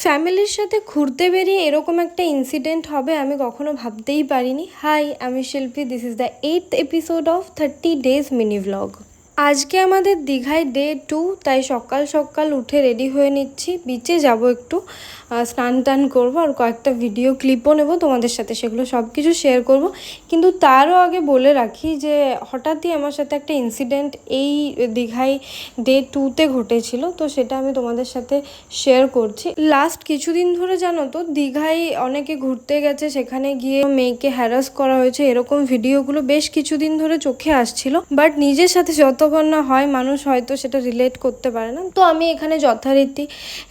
ফ্যামিলির সাথে ঘুরতে বেরিয়ে এরকম একটা ইনসিডেন্ট হবে আমি কখনো ভাবতেই পারিনি। হাই, আমি শিল্পী। This is the 8th episode of 30 days mini vlog. আজকে আমাদের দীঘায় ডে 2, তাই সকাল সকাল উঠে রেডি হয়ে নিচ্ছি। বিচে যাব একটু, স্নান টান করবো আর কয়েকটা ভিডিও ক্লিপও নেব তোমাদের সাথে, সেগুলো সব কিছু শেয়ার করব। কিন্তু তারও আগে বলে রাখি যে হঠাৎই আমার সাথে একটা ইনসিডেন্ট এই দীঘায় ডে 2তে ঘটেছিল, তো সেটা আমি তোমাদের সাথে শেয়ার করছি। লাস্ট কিছুদিন ধরে জানো তো দীঘায় অনেকে ঘুরতে গেছে, সেখানে গিয়ে মেয়েকে হ্যারাস করা হয়েছে, এরকম ভিডিওগুলো বেশ কিছুদিন ধরে চোখে আসছিল। বাট নিজের সাথে যতক্ষণ না হয় মানুষ হয়তো সেটা রিলেট করতে পারে না। তো আমি এখানে যথারীতি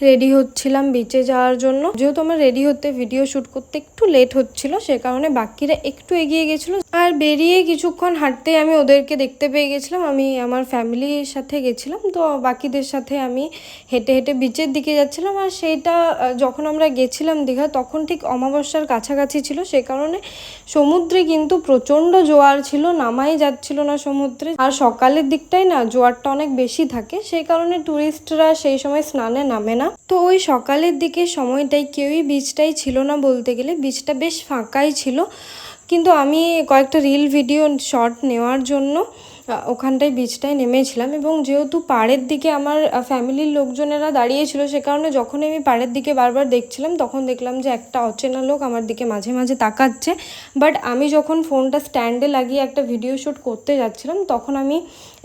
রেডি হচ্ছিলাম বিচে যাওয়ার জন্য। যেহেতু আমার রেডি হতে ভিডিও শ্যুট করতে একটু লেট হচ্ছিল, সে কারণে বাকিরা একটু এগিয়ে গেছিলো। আর বেরিয়ে কিছুক্ষণ হাঁটতে আমি ওদেরকে দেখতে পেয়ে গেছিলাম। আমি আমার ফ্যামিলির সাথে গেছিলাম, তো বাকিদের সাথে আমি হেঁটে হেঁটে বিচের দিকে যাচ্ছিলাম। আর সেইটা যখন আমরা গেছিলাম দীঘা, তখন ঠিক অমাবস্যার কাছাকাছি ছিল, সে কারণে সমুদ্রে কিন্তু প্রচণ্ড জোয়ার ছিল, নামাই যাচ্ছিল না সমুদ্রে। আর সকালের দিকটাই না জোয়ারটা অনেক বেশি থাকে, সেই কারণে ট্যুরিস্টরা সেই সময় স্নানে নামে না। তো ওই সকালের দিকে সময়টাই কেউই বিচটাই ছিল না বলতে গেলে, বিচটা বেশ ফাঁকাই ছিল। কিন্তু আমি কয়েকটা রিল ভিডিও শর্ট নেওয়ার জন্য ওখানটায় বিচটায় নেমেছিলাম। এবং যেহেতু পাড়ের দিকে আমার ফ্যামিলির লোকজনেরা দাঁড়িয়েছিল, সে কারণে যখন আমি পাড়ের দিকে বারবার দেখছিলাম, তখন দেখলাম যে একটা অচেনা লোক আমার দিকে মাঝে মাঝে তাকাচ্ছে। বাট আমি যখন ফোনটা স্ট্যান্ডে লাগিয়ে একটা ভিডিও শ্যুট করতে যাচ্ছিলাম, তখন আমি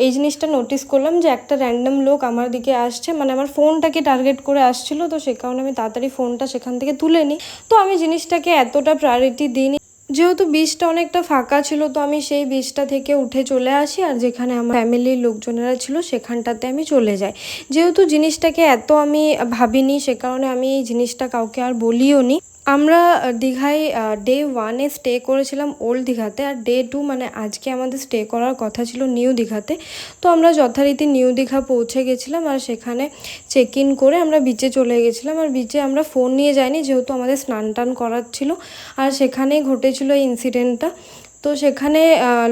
এই জিনিসটা নোটিস করলাম যে একটা র্যান্ডম লোক আমার দিকে আসছে, মানে আমার ফোনটাকে টার্গেট করে আসছিল। তো সে কারণে আমি তাড়াতাড়ি ফোনটা সেখান থেকে তুলে নিই। তো আমি জিনিসটাকে এতটা প্রায়োরিটি দিইনি। যেহেতু বিচটা অনেকটা ফাঁকা ছিল, তো আমি সেই বিচটা থেকে উঠে চলে আসি, আর যেখানে আমার ফ্যামিলির লোকজনেরা ছিল সেখানটাতে আমি চলে যাই। যেহেতু জিনিসটাকে এত আমি ভাবিনি, সে কারণে আমি এই জিনিসটা কাউকে আর বলিও নি। আমরা দীঘায় ডে 1-এ স্টে করেছিলাম ওল্ড দীঘাতে, আর ডে 2 মানে আজকে আমাদের স্টে করার কথা ছিল নিউ দীঘাতে। তো আমরা যথারীতি নিউ দীঘা পৌঁছে গেছিলাম, আর সেখানে চেক ইন করে আমরা বিচে চলে গেছিলাম। আর বিচে আমরা ফোন নিয়ে যাইনি, যেহেতু আমাদের স্নান টান করার ছিল। আর সেখানেই ঘটেছিল এই ইনসিডেন্টটা। তো সেখানে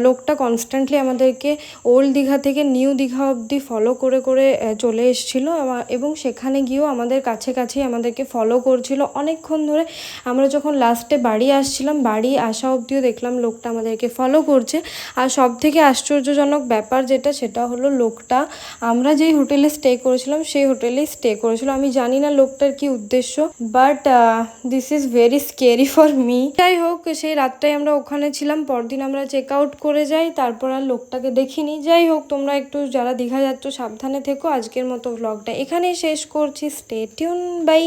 লোকটা কনস্ট্যান্টলি আমাদেরকে ওল্ড দীঘা থেকে নিউ দীঘা অবধি ফলো করে করে চলে এসেছিলো, এবং সেখানে গিয়েও আমাদের কাছেই আমাদেরকে ফলো করছিল অনেকক্ষণ ধরে। আমরা যখন লাস্টে বাড়ি আসছিলাম, বাড়ি আসা অবধিও দেখলাম লোকটা আমাদেরকে ফলো করছে। আর সব থেকে আশ্চর্যজনক ব্যাপার যেটা, সেটা হলো লোকটা আমরা যেই হোটেলে স্টে করেছিলাম সেই হোটেলেই স্টে করেছিল। আমি জানি না লোকটার কি উদ্দেশ্য, but this is very scary for me. যাই হোক, সেই রাতটাই আমরা ওখানে ছিলাম। পরদিন আমরা চেক আউট করে যাই, তারপর আর লোকটাকে দেখিনি। যাই হোক, তোমরা একটু যারা দীঘা যাচ্ছ সাবধানে থেকো। আজকের মতো ভ্লগটা এখানেই শেষ করছি। Stay tune, by.